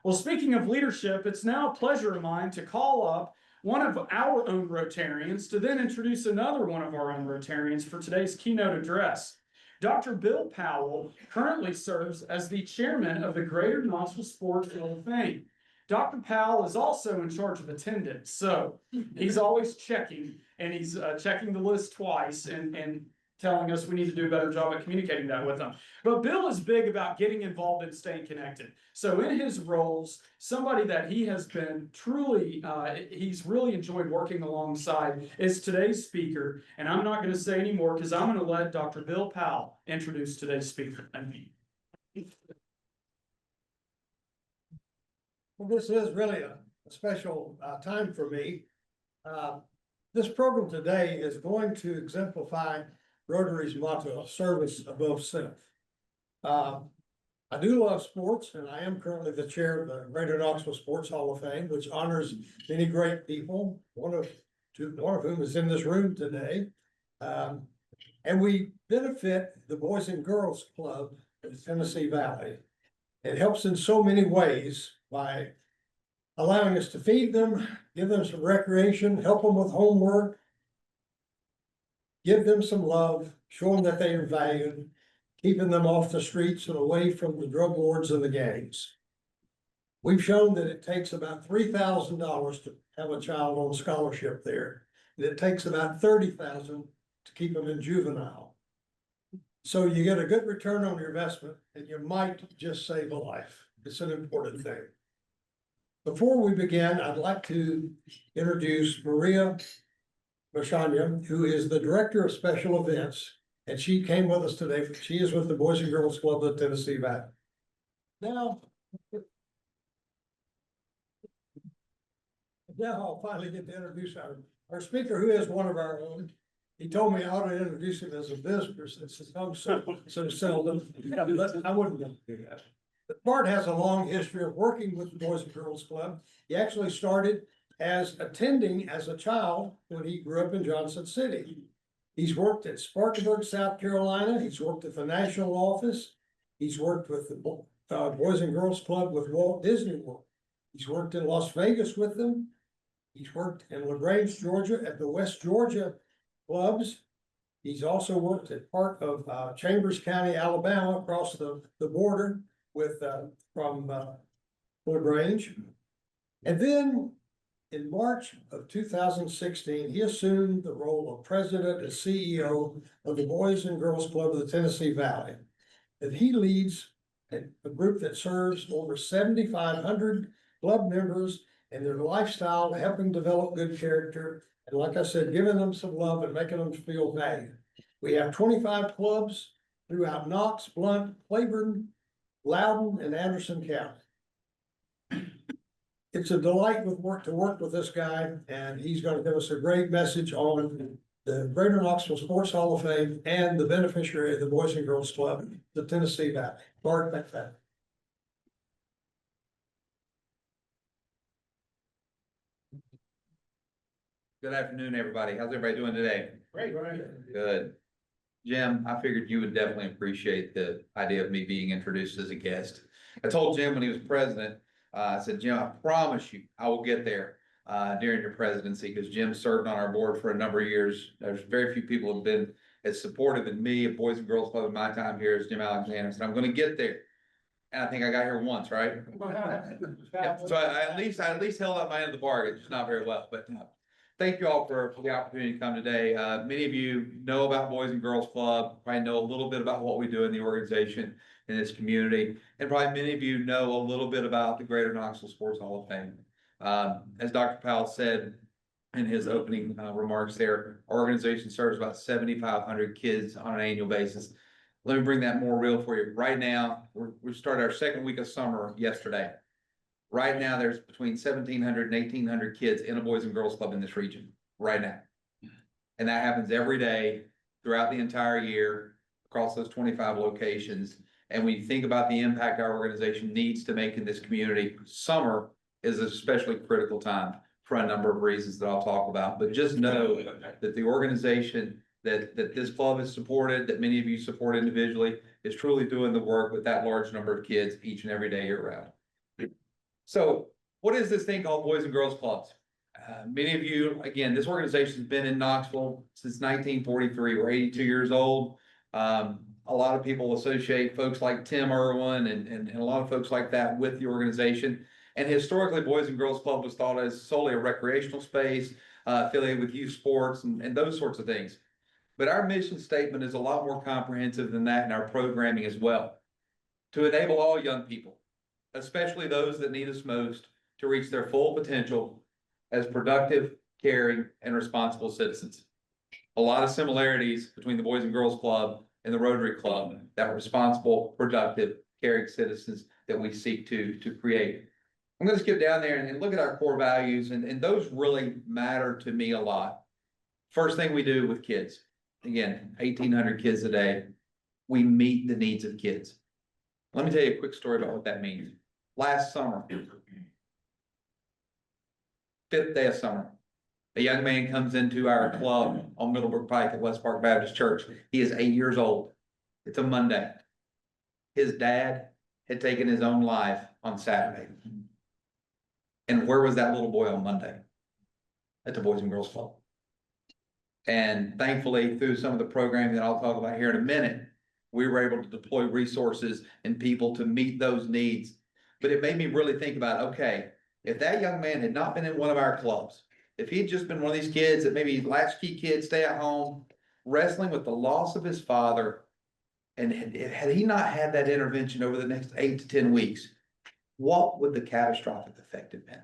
Well, speaking of leadership, it's now a pleasure of mine to call up one of our own Rotarians to then introduce another one of our own Rotarians for today's keynote address. Dr. Bill Powell currently serves as the chairman of the Greater Knoxville Sports Hall of Fame. Dr. Powell is also in charge of attendance, so he's always checking, and he's checking the list twice and telling us we need to do a better job at communicating that with them. But Bill is big about getting involved and staying connected. So in his roles, somebody that he has been truly, he's really enjoyed working alongside is today's speaker. And I'm not going to say any more because I'm going to let Dr. Bill Powell introduce today's speaker. Well, this is really a special time for me. This program today is going to exemplify Rotary's motto, service above self. I do love sports, and I am currently the chair of the Greater Knoxville Sports Hall of Fame, which honors many great people, one of whom is in this room today. And we benefit the Boys and Girls Club of the Tennessee Valley. It helps in so many ways by allowing us to feed them, give them some recreation, help them with homework, give them some love, show them that they are valued, keeping them off the streets and away from the drug lords and the gangs. We've shown that it takes about $3,000 to have a child on scholarship there. And it takes about $30,000 to keep them in juvenile. So you get a good return on your investment, and you might just save a life. It's an important thing. Before we begin, I'd like to introduce Maria McFadden, who is the Director of Special Events, and she came with us today. She is with the Boys and Girls Club of Tennessee Valley. Now I'll finally get to introduce our speaker, who is one of our own. He told me I ought to introduce him as a visitor since it comes so seldom, but I wouldn't do that. But Bart has a long history of working with the Boys and Girls Club. He actually started as attending as a child when he grew up in Johnson City. He's worked at Spartanburg, South Carolina. He's worked at the national office. He's worked with the Boys and Girls Club with Walt Disney World. He's worked in Las Vegas with them. He's worked in LaGrange, Georgia at the West Georgia clubs. He's also worked at part of Chambers County, Alabama, across the border with from LaGrange. And then in March of 2016, he assumed the role of president and CEO of the Boys and Girls Club of the Tennessee Valley. And he leads a group that serves over 7,500 club members and their lifestyle, helping develop good character. And like I said, giving them some love and making them feel valued. We have 25 clubs throughout Knox, Blount, Claiborne, Loudoun, and Anderson County. It's a delight to work with this guy, and he's going to give us a great message on the Greater Knoxville Sports Hall of Fame and the beneficiary of the Boys and Girls Club, the Tennessee Valley. Bart McFadden. Good afternoon, everybody. How's everybody doing today? Great. Good. Jim, I figured you would definitely appreciate the idea of me being introduced as a guest. I told Jim when he was president, I said, Jim, I promise you, I will get there during your presidency, because Jim served on our board for a number of years. There's very few people who have been as supportive in me of Boys and Girls Club in my time here as Jim Alexander. So I'm going to get there. And I think I got here once, right? Yep. So I at least held out my end of the bargain, just not very well. But thank you all for the opportunity to come today. Many of you know about Boys and Girls Club, probably know a little bit about what we do in the organization, in this community, and probably many of you know a little bit about the Greater Knoxville Sports Hall of Fame. As Dr. Powell said in his opening remarks there, our organization serves about 7,500 kids on an annual basis. Let me bring that more real for you. Right now, we started our second week of summer yesterday. Right now, there's between 1,700 and 1,800 kids in a Boys and Girls Club in this region right now. And that happens every day throughout the entire year across those 25 locations. And when you think about the impact our organization needs to make in this community, summer is an especially critical time for a number of reasons that I'll talk about. But just know that the organization that this club has supported, that many of you support individually, is truly doing the work with that large number of kids each and every day year round. So what is this thing called Boys and Girls Clubs? Many of you, again, this organization's been in Knoxville since 1943. We're 82 years old. A lot of people associate folks like Tim Irwin and a lot of folks like that with the organization. And historically, Boys and Girls Club was thought as solely a recreational space, affiliated with youth sports and those sorts of things. But our mission statement is a lot more comprehensive than that in our programming as well. To enable all young people, especially those that need us most, to reach their full potential as productive, caring, and responsible citizens. A lot of similarities between the Boys and Girls Club and the Rotary Club, that responsible, productive, caring citizens that we seek to create. I'm going to skip down there and look at our core values, and those really matter to me a lot. First thing we do with kids, again, 1,800 kids a day, we meet the needs of kids. Let me tell you a quick story about what that means. Last summer, 5th day of summer, a young man comes into our club on Middlebrook Pike at West Park Baptist Church. He is 8 years old. It's a Monday. His dad had taken his own life on Saturday. And where was that little boy on Monday? At the Boys and Girls Club. And thankfully, through some of the programming that I'll talk about here in a minute, we were able to deploy resources and people to meet those needs. But it made me really think about, okay, if that young man had not been in one of our clubs, if he'd just been one of these kids that maybe latchkey kids, stay at home, wrestling with the loss of his father, and had he not had that intervention over the next 8 to 10 weeks, what would the catastrophic effect have been?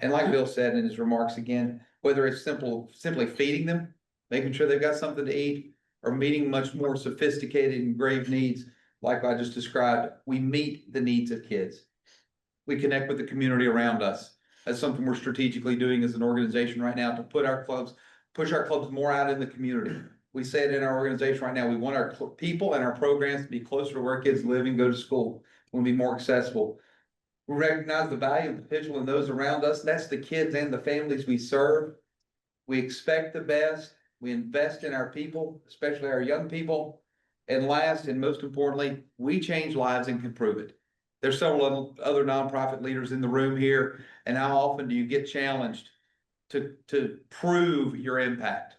And like Bill said in his remarks again, whether it's simply feeding them, making sure they've got something to eat, or meeting much more sophisticated and grave needs, like I just described, we meet the needs of kids. We connect with the community around us. That's something we're strategically doing as an organization right now to push our clubs more out in the community. We say it in our organization right now, we want our people and our programs to be closer to where kids live and go to school. We want to be more accessible. We recognize the value and potential in those around us. That's the kids and the families we serve. We expect the best. We invest in our people, especially our young people. And last and most importantly, we change lives and can prove it. There's several other nonprofit leaders in the room here. And how often do you get challenged to prove your impact?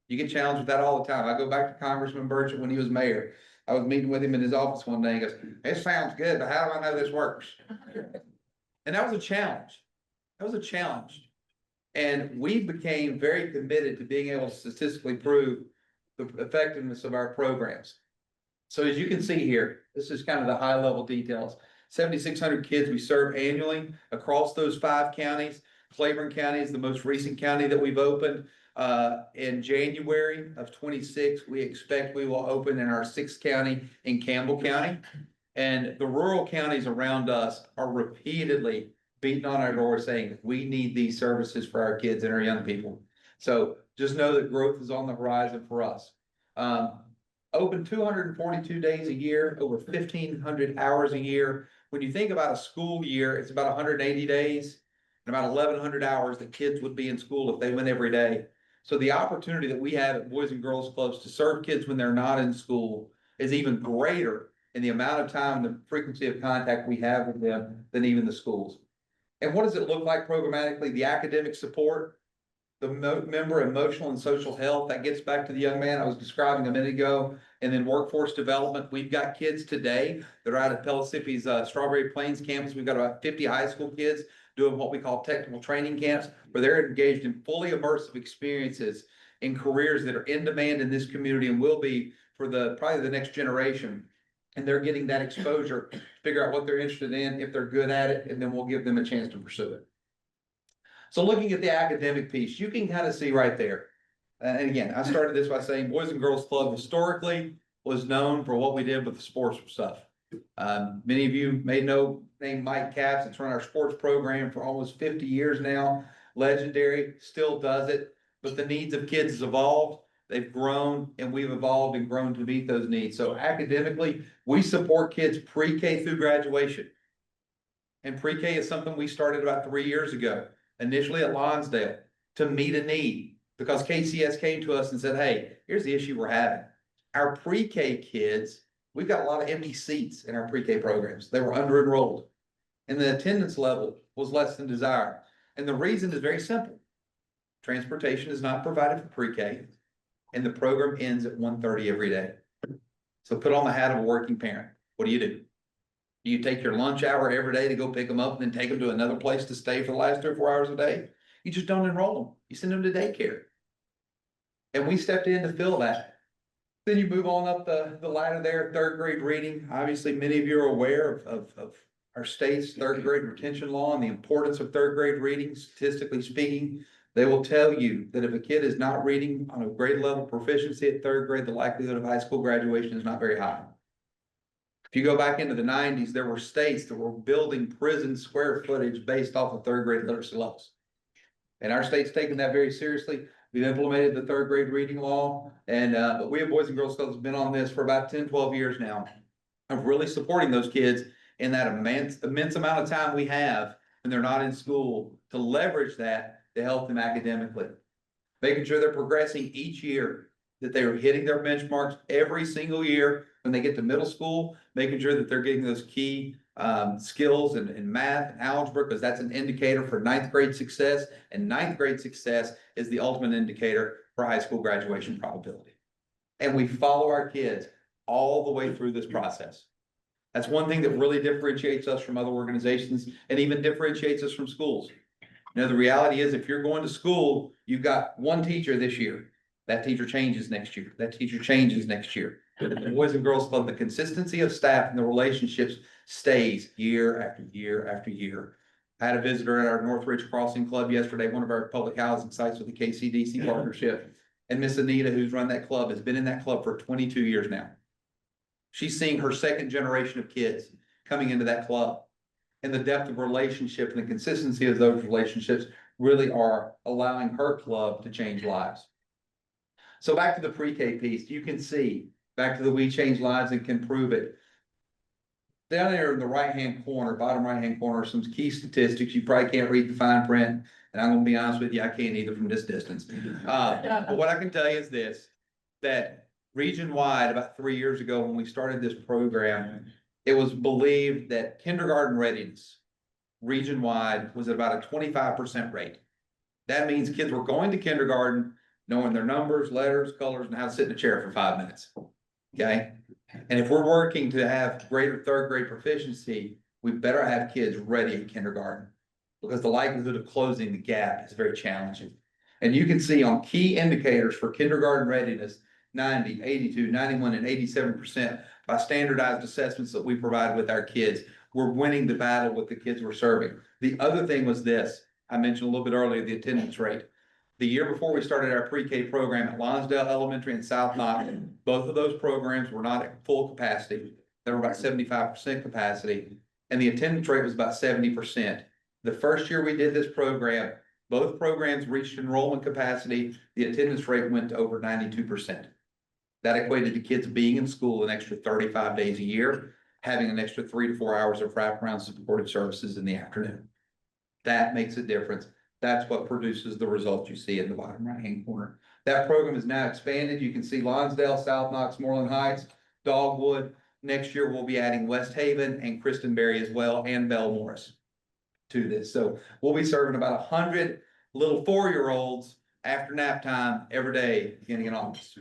You get challenged with that all the time. I go back to Congressman Burchett when he was mayor. I was meeting with him in his office one day. He goes, "It sounds good, but how do I know this works?" And that was a challenge. That was a challenge. And we became very committed to being able to statistically prove the effectiveness of our programs. So as you can see here, this is kind of the high level details. 7,600 kids we serve annually across those 5 counties. Claiborne County is the most recent county that we've opened. In January of 26, we expect we will open in our 6th county in Campbell County. And the rural counties around us are repeatedly beating on our door saying, we need these services for our kids and our young people. So just know that growth is on the horizon for us. Open 242 days a year, over 1,500 hours a year. When you think about a school year, it's about 180 days and about 1,100 hours that kids would be in school if they went every day. So the opportunity that we have at Boys and Girls Clubs to serve kids when they're not in school is even greater in the amount of time, the frequency of contact we have with them than even the schools. And what does it look like programmatically? The academic support, the member emotional and social health, that gets back to the young man I was describing a minute ago. And then workforce development. We've got kids today that are out at Pellissippi's Strawberry Plains campus. We've got about 50 high school kids doing what we call technical training camps, where they're engaged in fully immersive experiences in careers that are in demand in this community and will be for probably the next generation. And they're getting that exposure to figure out what they're interested in, if they're good at it, and then we'll give them a chance to pursue it. So looking at the academic piece, you can kind of see right there. And again, I started this by saying Boys and Girls Club historically was known for what we did with the sports stuff. Many of you may know named Mike Capps. It's run our sports program for almost 50 years now. Legendary, still does it. But the needs of kids has evolved. They've grown, and we've evolved and grown to meet those needs. So academically, we support kids pre-K through graduation. And pre-K is something we started about 3 years ago, initially at Lonsdale, to meet a need. Because KCS came to us and said, hey, here's the issue we're having. Our pre-K kids, we've got a lot of empty seats in our pre-K programs. They were under-enrolled. and the attendance level was less than desired. And the reason is very simple. Transportation is not provided for pre-K, and the program ends at 1:30 every day. So put on the hat of a working parent. What do? Do you take your lunch hour every day to go pick them up and then take them to another place to stay for the last 3 or 4 hours a day? You just don't enroll them. You send them to daycare. And we stepped in to fill that. Then you move on up the ladder there, third grade reading. Obviously, many of you are aware of our state's third grade retention law and the importance of third grade reading. Statistically speaking, they will tell you that if a kid is not reading on a grade level proficiency at third grade, the likelihood of high school graduation is not very high. If you go back into the 90s, there were states that were building prison square footage based off of third grade literacy levels. And our state's taken that very seriously. We've implemented the third grade reading law, and but we at Boys and Girls Clubs have been on this for about 10, 12 years now of really supporting those kids in that immense amount of time we have when they're not in school to leverage that to help them academically. Making sure they're progressing each year, that they are hitting their benchmarks every single year when they get to middle school, making sure that they're getting those key skills in math and algebra, because that's an indicator for ninth grade success, and ninth grade success is the ultimate indicator for high school graduation probability. And we follow our kids all the way through this process. That's one thing that really differentiates us from other organizations and even differentiates us from schools. You know, the reality is if you're going to school, you've got one teacher this year. That teacher changes next year. That teacher changes next year. The Boys and Girls Club, the consistency of staff and the relationships stays year after year after year. I had a visitor at our Northridge Crossing Club yesterday, one of our public housing sites with the KCDC partnership. And Miss Anita, who's run that club, has been in that club for 22 years now. She's seeing her second generation of kids coming into that club. And the depth of relationship and the consistency of those relationships really are allowing her club to change lives. So back to the pre-K piece, you can see, back to the We Change Lives and Can Prove It. Down there in the right-hand corner, bottom right-hand corner, are some key statistics. You probably can't read the fine print, and I'm gonna be honest with you, I can't either from this distance. But what I can tell you is this, that region-wide, about 3 years ago, when we started this program, it was believed that kindergarten readiness, region-wide, was at about a 25% rate. That means kids were going to kindergarten, knowing their numbers, letters, colors, and how to sit in a chair for 5 minutes, okay? And if we're working to have greater third grade proficiency, we better have kids ready in kindergarten, because the likelihood of closing the gap is very challenging. And you can see on key indicators for kindergarten readiness, 90, 82, 91, and 87% by standardized assessments that we provide with our kids. We're winning the battle with the kids we're serving. The other thing was this, I mentioned a little bit earlier, the attendance rate. The year before we started our pre-K program at Lonsdale Elementary and South Knox, both of those programs were not at full capacity. They were about 75% capacity, and the attendance rate was about 70%. The first year we did this program, both programs reached enrollment capacity. The attendance rate went to over 92%. That equated to kids being in school an extra 35 days a year, having an extra 3 to 4 hours of wraparound supportive services in the afternoon. That makes a difference. That's what produces the results you see in the bottom right-hand corner. That program is now expanded. You can see Lonsdale, South Knox, Moreland Heights, Dogwood. Next year, we'll be adding West Haven and Christenberry as well, and Bell Morris to this. So we'll be serving about 100 little 4-year-olds after nap time every day beginning in August.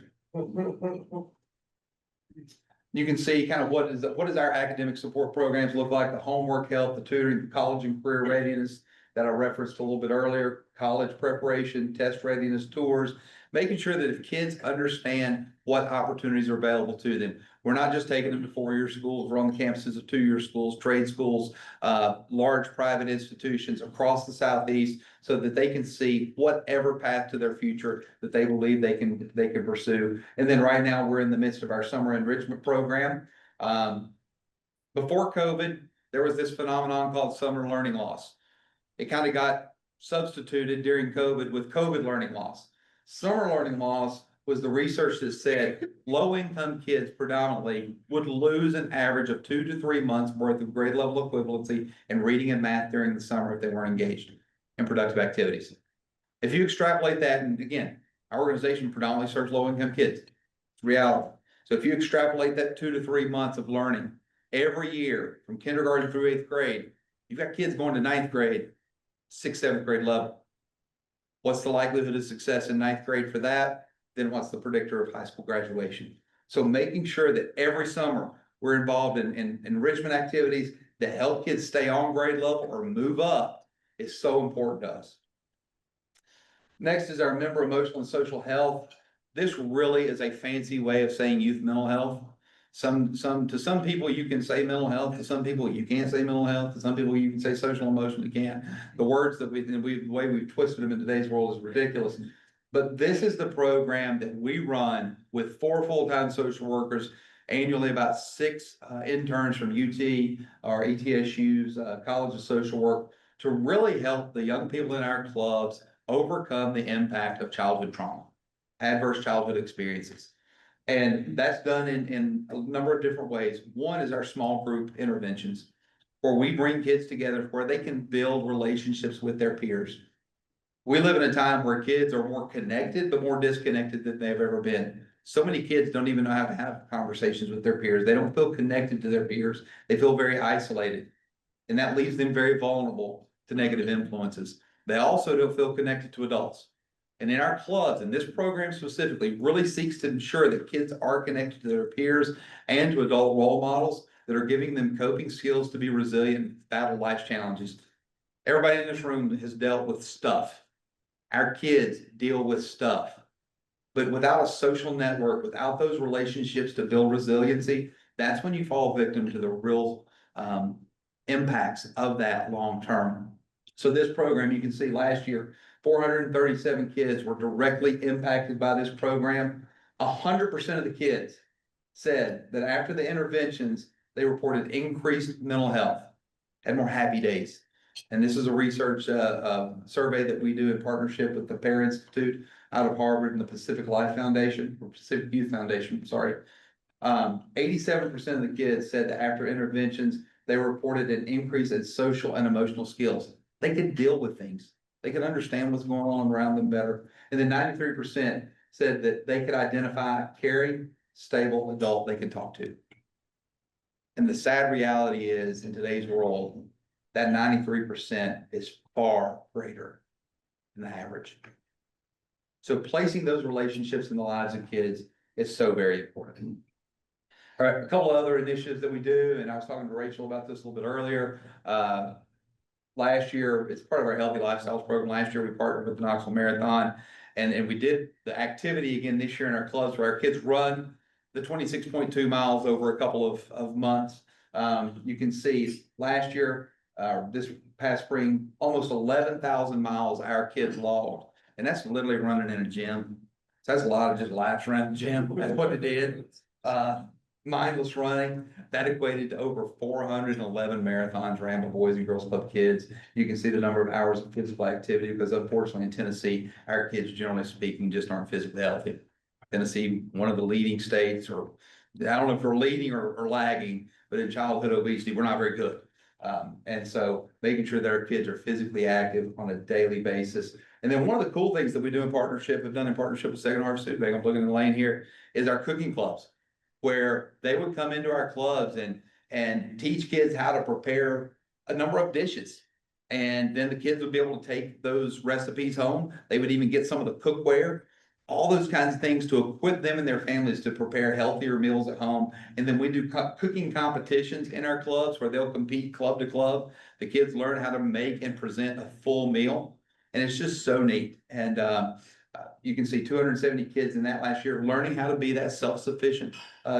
You can see kind of what does our academic support programs look like, the homework help, the tutoring, the college and career readiness that I referenced a little bit earlier, college preparation, test readiness tours, making sure that if kids understand what opportunities are available to them. We're not just taking them to 4-year schools, we're on the campuses of 2-year schools, trade schools, large private institutions across the Southeast, so that they can see whatever path to their future that they believe they can pursue. And then right now, we're in the midst of our summer enrichment program. Before COVID, there was this phenomenon called summer learning loss. It kind of got substituted during COVID with COVID learning loss. Summer learning loss was the research that said low-income kids predominantly would lose an average of 2 to 3 months worth of grade level equivalency in reading and math during the summer if they weren't engaged in productive activities. If you extrapolate that, and again, our organization predominantly serves low-income kids, it's reality. So if you extrapolate that 2 to 3 months of learning every year from kindergarten through 8th grade, You've got kids going to ninth grade, sixth, seventh grade level. What's the likelihood of success in ninth grade for that? Then what's the predictor of high school graduation? So making sure that every summer we're involved in enrichment activities that help kids stay on grade level or move up is so important to us. Next is our member emotional and social health. This really is a fancy way of saying youth mental health. To some people you can say mental health, to some people you can't say mental health, to some people you can say social emotional, you can't. The words that the way we've twisted them in today's world is ridiculous. But this is the program that we run with 4 full-time social workers, annually about 6 interns from UT or ETSU's College of Social Work, to really help the young people in our clubs overcome the impact of childhood trauma, adverse childhood experiences. And that's done in a number of different ways. One is our small group interventions, where we bring kids together where they can build relationships with their peers. We live in a time where kids are more connected, but more disconnected than they've ever been. So many kids don't even know how to have conversations with their peers. They don't feel connected to their peers. They feel very isolated. And that leaves them very vulnerable to negative influences. They also don't feel connected to adults. And in our clubs, and this program specifically really seeks to ensure that kids are connected to their peers and to adult role models that are giving them coping skills to be resilient and battle life's challenges. Everybody in this room has dealt with stuff. Our kids deal with stuff. But without a social network, without those relationships to build resiliency, that's when you fall victim to the real impacts of that long term. So this program, you can see last year, 437 kids were directly impacted by this program. 100% of the kids said that after the interventions, they reported increased mental health, had more happy days. And this is a research survey that we do in partnership with the Pear Institute out of Harvard and the Pacific Life Foundation, or Pacific Youth Foundation, sorry. 87% of the kids said that after interventions, they reported an increase in social and emotional skills. They could deal with things. They could understand what's going on around them better. And then 93% said that they could identify a caring, stable adult they could talk to. And the sad reality is, in today's world, that 93% is far greater than the average. So placing those relationships in the lives of kids is so very important. All right, a couple of other initiatives that we do, and I was talking to Rachel about this a little bit earlier. Last year, it's part of our Healthy Lifestyles program. Last year, we partnered with the Knoxville Marathon, and we did the activity again this year in our clubs where our kids run the 26.2 miles over a couple of months. You can see last year, this past spring, almost 11,000 miles our kids logged. And that's literally running in a gym. So that's a lot of just laps around the gym. That's what it did. Mindless running, that equated to over 411 marathons ran by Boys and Girls Club kids. You can see the number of hours of physical activity, because unfortunately in Tennessee, our kids, generally speaking, just aren't physically healthy. Tennessee, one of the leading states, or I don't know if we're leading or lagging, but in childhood obesity, we're not very good. And so making sure that our kids are physically active on a daily basis. And then one of the cool things that we do in partnership, have done in partnership with Second Harvest Food Bank, I'm looking in the lane here, is our cooking clubs, where they would come into our clubs and teach kids how to prepare a number of dishes. And then the kids would be able to take those recipes home. They would even get some of the cookware, all those kinds of things to equip them and their families to prepare healthier meals at home. And then we do cooking competitions in our clubs where they'll compete club to club. The kids learn how to make and present a full meal. And it's just so neat. And you can see 270 kids in that last year learning how to be that self-sufficient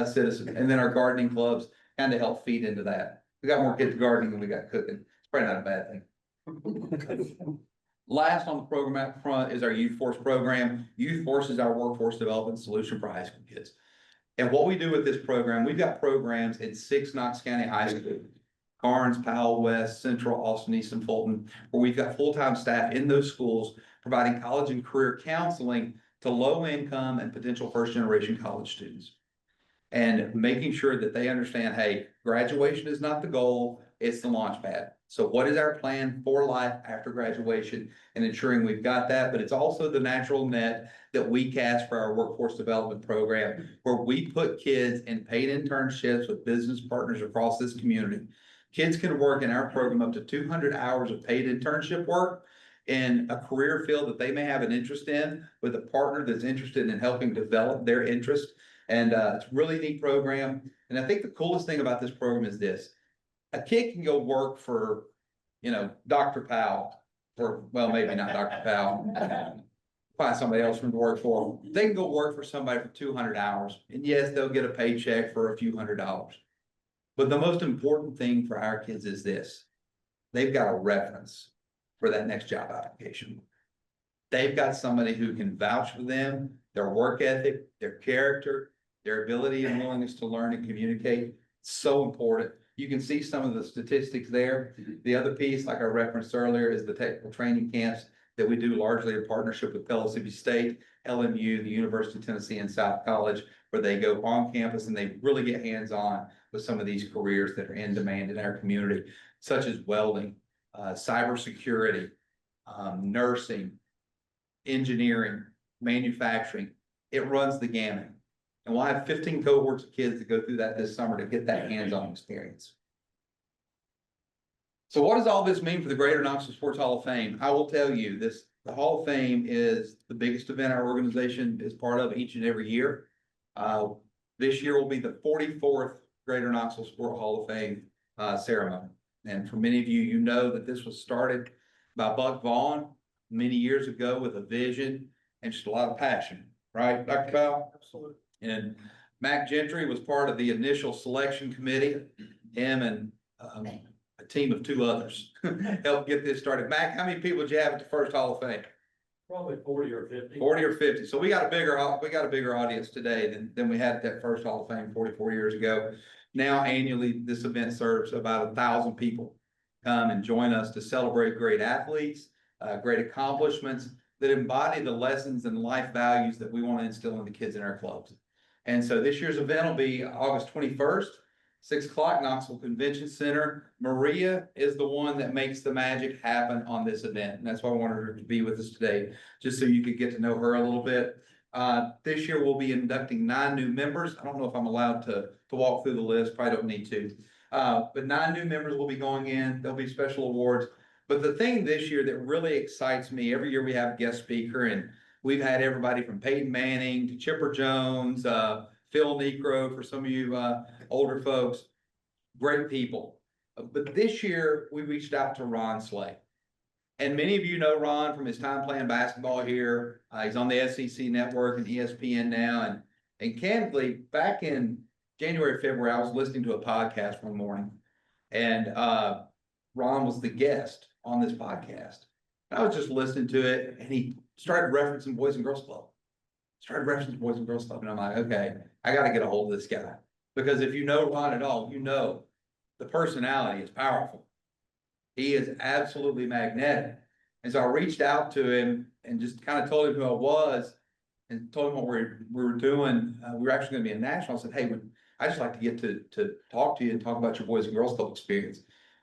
citizen. And then our gardening clubs kind of help feed into that. We got more kids gardening than we got cooking. It's probably not a bad thing. Last on the program out front is our Youth Force program. Youth Force is our workforce development solution for high school kids. And what we do with this program, we've got programs in 6 Knox County high schools: Carnes, Powell, West, Central, Austin, East, and Fulton, where we've got full-time staff in those schools providing college and career counseling to low-income and potential first-generation college students. And making sure that they understand, hey, graduation is not the goal, it's the launch pad. So what is our plan for life after graduation, and ensuring we've got that, but it's also the natural net that we cast for our workforce development program, where we put kids in paid internships with business partners across this community. Kids can work in our program up to 200 hours of paid internship work in a career field that they may have an interest in with a partner that's interested in helping develop their interest. And it's a really neat program. And I think the coolest thing about this program is this. A kid can go work for, Dr. Powell, or, well, maybe not Dr. Powell. Find somebody else from to work for them. They can go work for somebody for 200 hours. And yes, they'll get a paycheck for a few $100s. But the most important thing for our kids is this. They've got a reference for that next job application. They've got somebody who can vouch for them, their work ethic, their character, their ability and willingness to learn and communicate. It's so important. You can see some of the statistics there. The other piece, like I referenced earlier, is the technical training camps that we do largely in partnership with Mississippi State, LMU, the University of Tennessee, and South College, where they go on campus and they really get hands-on with some of these careers that are in demand in our community, such as welding, cybersecurity, nursing, engineering, manufacturing. It runs the gamut. And we'll have 15 cohorts of kids that go through that this summer to get that hands-on experience. So what does all this mean for the Greater Knoxville Sports Hall of Fame? I will tell you this, the Hall of Fame is the biggest event our organization is part of each and every year. This year will be the 44th Greater Knoxville Sport Hall of Fame ceremony. And for many of you, you know that this was started by Buck Vaughn many years ago with a vision and just a lot of passion, right, Dr. Powell? Absolutely. And Mac Gentry was part of the initial selection committee. Him and a team of 2 others helped get this started. Mac, how many people did you have at the first Hall of Fame? Probably 40 or 50. 40 or 50. So we got a bigger audience today than we had at that first Hall of Fame 44 years ago. Now annually, this event serves about 1,000 people come and join us to celebrate great athletes, great accomplishments that embody the lessons and life values that we want to instill in the kids in our clubs. And so this year's event will be August 21st, 6 o'clock, Knoxville Convention Center. Maria is the one that makes the magic happen on this event. And that's why I wanted her to be with us today, just so you could get to know her a little bit. This year we'll be inducting 9 new members. I don't know if I'm allowed to walk through the list, probably don't need to. But 9 new members will be going in. There'll be special awards. But the thing this year that really excites me, every year we have a guest speaker, and we've had everybody from Peyton Manning to Chipper Jones, Phil Necro for some of you older folks, great people. But this year we reached out to Ron Slay. And many of you know Ron from his time playing basketball here. He's on the SEC network and ESPN now. And candidly, back in January, February, I was listening to a podcast one morning, and Ron was the guest on this podcast. And I was just listening to it, and he started referencing Boys and Girls Club. And I'm like, okay, I got to get a hold of this guy. Because if you know Ron at all, you know the personality is powerful. He is absolutely magnetic. And so I reached out to him and just kind of told him who I was and told him what we were doing. We were actually going to be a national. I said, hey, I'd just like to get to talk to you and talk about your Boys and Girls Club experience,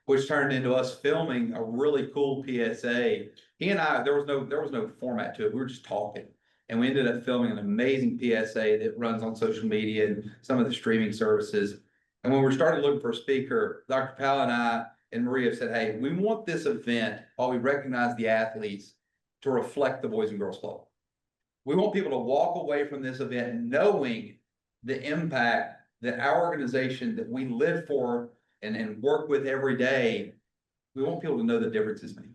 which turned into us filming a really cool PSA. He and I, there was no format to it. We were just talking. And we ended up filming an amazing PSA that runs on social media and some of the streaming services. And when we started looking for a speaker, Dr. Powell and I and Maria said, hey, we want this event, while we recognize the athletes, to reflect the Boys and Girls Club. We want people to walk away from this event knowing the impact that our organization that we live for and work with every day, we want people to know the differences made.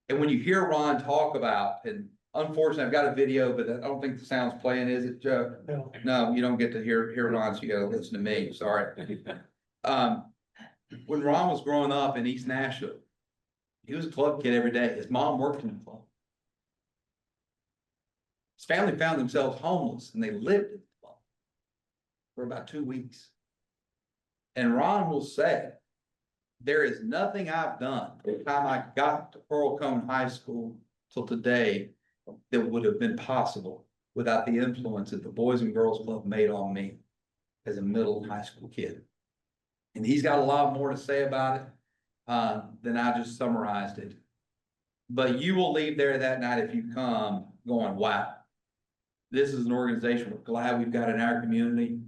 And when you hear Ron talk about, and unfortunately, I've got a video, but I don't think the sound's playing, is it, Joe? No, you don't get to hear Ron, so you gotta listen to me, sorry. When Ron was growing up in East Nashville, he was a club kid every day. His mom worked in the club. His family found themselves homeless, and they lived in the club for about 2 weeks. And Ron will say, there is nothing I've done from the time I got to Pearl Cone High School till today that would have been possible without the influence that the Boys and Girls Club made on me as a middle high school kid. And he's got a lot more to say about it than I just summarized it. But you will leave there that night if you come going, wow, this is an organization we're glad we've got in our community,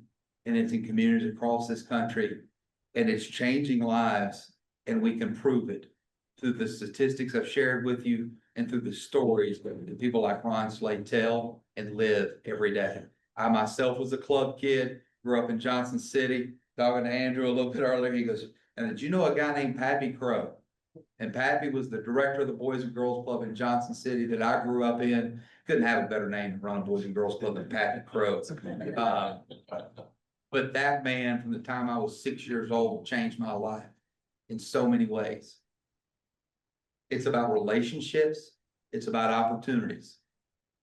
and it's in communities across this country And it's changing lives, and we can prove it through the statistics I've shared with you and through the stories that people like Ron Slade tell and live every day. I myself was a club kid, grew up in Johnson City, talking to Andrew a little bit earlier. He goes, and did you know a guy named Pappy Crow? And Pappy was the director of the Boys and Girls Club in Johnson City that I grew up in. Couldn't have a better name to run a Boys and Girls Club than Pappy Crow. But that man, from the time I was 6 years old, changed my life in so many ways. It's about relationships. It's about opportunities.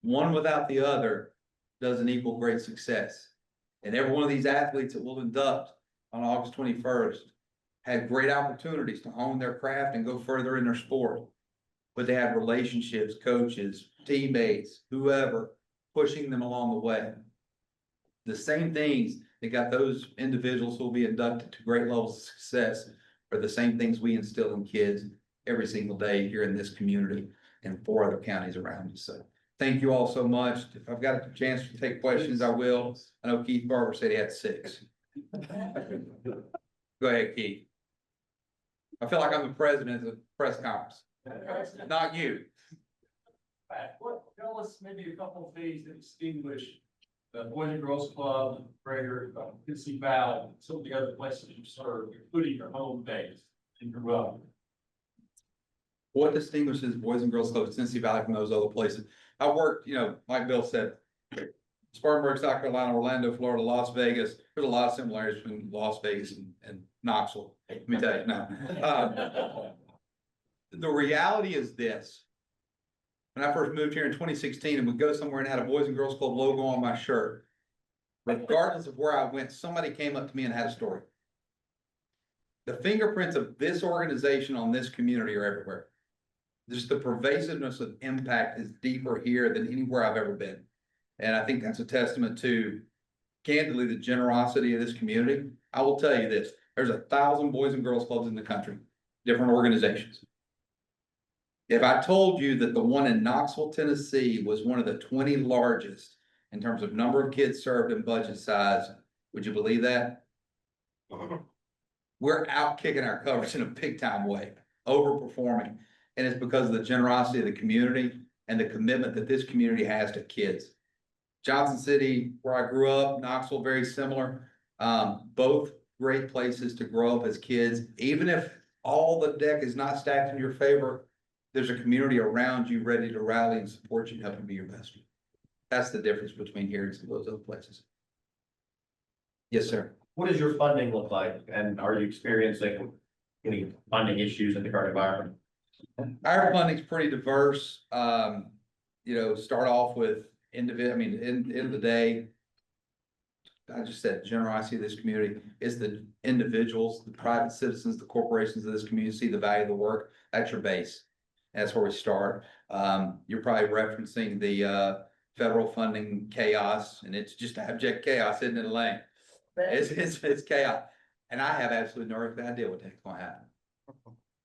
One without the other doesn't equal great success. And every one of these athletes that we'll induct on August 21st had great opportunities to hone their craft and go further in their sport. But they had relationships, coaches, teammates, whoever, pushing them along the way. The same things that got those individuals who will be inducted to great levels of success are the same things we instill in kids every single day here in this community and 4 other counties around us. So thank you all so much. If I've got a chance to take questions, I will. I know Keith Barber said he had 6. Go ahead, Keith. I feel like I'm the president of the press conference, not you. Tell us maybe a couple of things that distinguish the Boys and Girls Club, Greater Tennessee Valley, and some of the other places you serve, including your home base and your well. What distinguishes Boys and Girls Club of Tennessee Valley from those other places? I worked, like Bill said, Spartanburg, South Carolina, Orlando, Florida, Las Vegas. There's a lot of similarities between Las Vegas and Knoxville. Let me tell you now. The reality is this. When I first moved here in 2016 and would go somewhere and had a Boys and Girls Club logo on my shirt, regardless of where I went, somebody came up to me and had a story. The fingerprints of this organization on this community are everywhere. Just the pervasiveness of impact is deeper here than anywhere I've ever been. And I think that's a testament to, candidly, the generosity of this community. I will tell you this, there's 1,000 Boys and Girls Clubs in the country, different organizations. If I told you that the one in Knoxville, Tennessee was one of the 20 largest in terms of number of kids served and budget size, would you believe that? We're out kicking our coverage in a big time way, overperforming. And it's because of the generosity of the community and the commitment that this community has to kids. Johnson City, where I grew up, Knoxville, very similar. Both great places to grow up as kids. Even if all the deck is not stacked in your favor, there's a community around you ready to rally and support you and help you be your best. That's the difference between here and some of those other places. Yes, sir. What does your funding look like? And are you experiencing any funding issues in the current environment? Our funding's pretty diverse. Start off with end of the day, I just said generosity of this community is the individuals, the private citizens, the corporations of this community see the value of the work. That's your base. That's where we start. You're probably referencing the federal funding chaos, and it's just abject chaos, isn't it, Elaine? It's chaos. And I have absolutely no idea what the heck's gonna happen.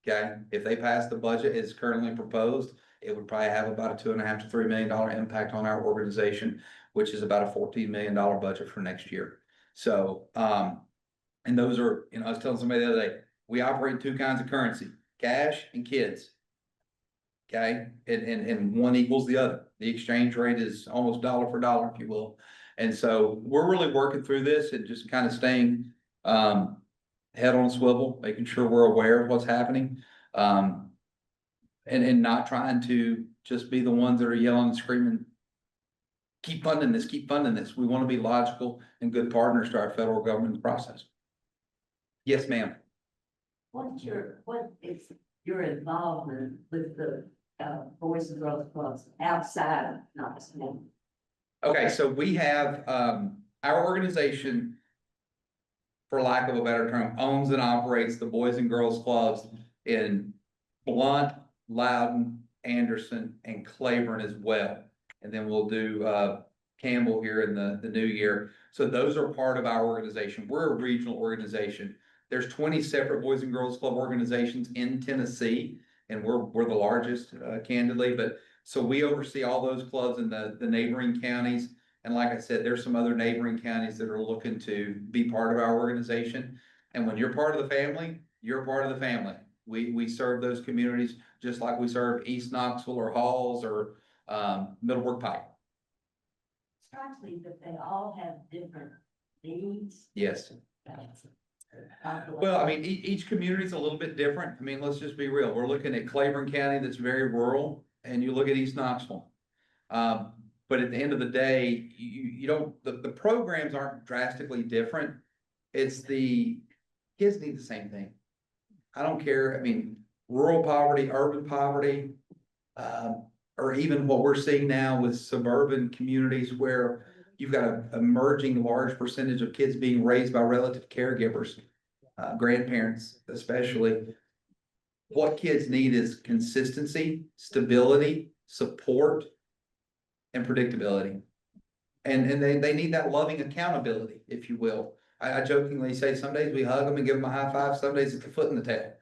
Okay, if they pass the budget as currently proposed, it would probably have about a $2.5 to $3 million impact on our organization, which is about a $14 million budget for next year. So, and those are, I was telling somebody the other day, we operate 2 kinds of currency, cash and kids. Okay, and one equals the other. The exchange rate is almost dollar for dollar, if you will. And so we're really working through this and just kind of staying head on a swivel, making sure we're aware of what's happening. And not trying to just be the ones that are yelling and screaming, keep funding this, keep funding this. We want to be logical and good partners to our federal government process. Yes, ma'am. What is your involvement with the Boys and Girls Clubs outside of Knoxville? Okay, so we have our organization, for lack of a better term, owns and operates the Boys and Girls Clubs in Blunt, Loudon, Anderson, and Claiborne as well. And then we'll do Campbell here in the new year. So those are part of our organization. We're a regional organization. There's 20 separate Boys and Girls Club organizations in Tennessee, and we're the largest, candidly. But so we oversee all those clubs in the neighboring counties. And like I said, there's some other neighboring counties that are looking to be part of our organization. And when you're part of the family, you're part of the family. We serve those communities just like we serve East Knoxville or Halls or, Middleburg Pike. Strikes me that they all have different needs. Yes. Well, I mean, each community is a little bit different. I mean, let's just be real. We're looking at Claiborne County that's very rural, and you look at East Knoxville. But at the end of the day, you don't, the programs aren't drastically different. It's the kids need the same thing. I don't care. I mean, rural poverty, urban poverty, or even what we're seeing now with suburban communities where you've got an emerging large percentage of kids being raised by relative caregivers, grandparents especially. What kids need is consistency, stability, support, and predictability. And they need that loving accountability, if you will. I jokingly say some days we hug them and give them a high five, some days it's a foot in the tail.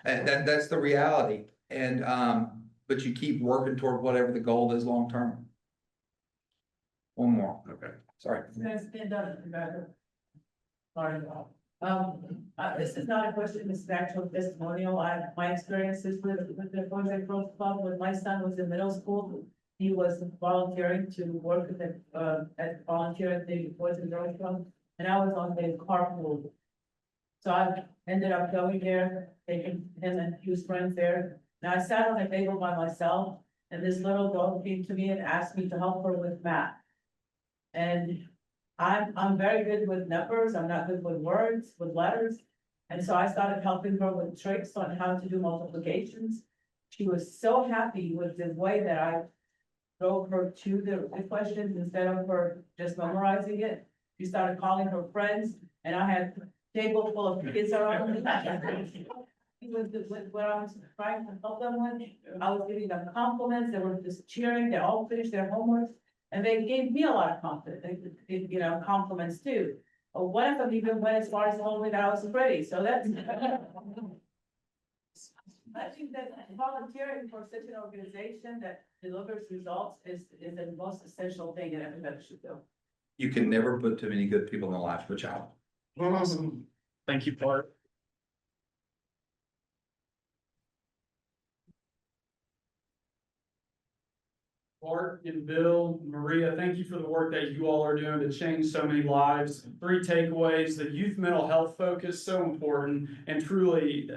And that's the reality. And, but you keep working toward whatever the goal is long term. One more. Okay. Sorry. Stand up, Sorry. This is not a question, this is actual testimonial. My experiences with the Boys and Girls Club, when my son was in middle school, he was volunteering to work at the Boys and Girls Club, and I was on the carpool. So I ended up going there, taking him and his friends there, and I sat on a table by myself, and this little girl came to me and asked me to help her with math. And I'm very good with numbers, I'm not good with words, with letters. And so I started helping her with tricks on how to do multiplications. She was so happy with the way that I drove her to the questions instead of her just memorizing it. She started calling her friends, and I had a table full of kids around me. With what I was trying to help them with, I was giving them compliments, they were just cheering, they all finished their homework. And they gave me a lot of confidence, compliments too. But one of them even went as far as telling me that I was pretty, so that's. I think that volunteering for such an organization that delivers results is the most essential thing that everybody should do. You can never put too many good people in the lives of a child. Awesome. Thank you, Bart. Bart and Bill, Maria, thank you for the work that you all are doing to change so many lives. 3 takeaways: the youth mental health focus, so important and truly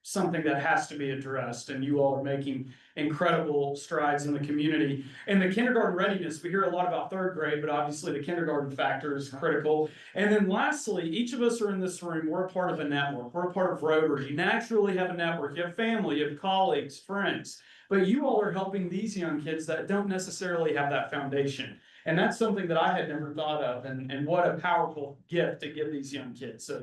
something that has to be addressed. And you all are making incredible strides in the community. And the kindergarten readiness, we hear a lot about 3rd grade, but obviously the kindergarten factor is critical. And then lastly, each of us are in this room, we're a part of a network, we're a part of Rotary. You naturally have a network, you have family, you have colleagues, friends. But you all are helping these young kids that don't necessarily have that foundation. And that's something that I had never thought of, and what a powerful gift to give these young kids. So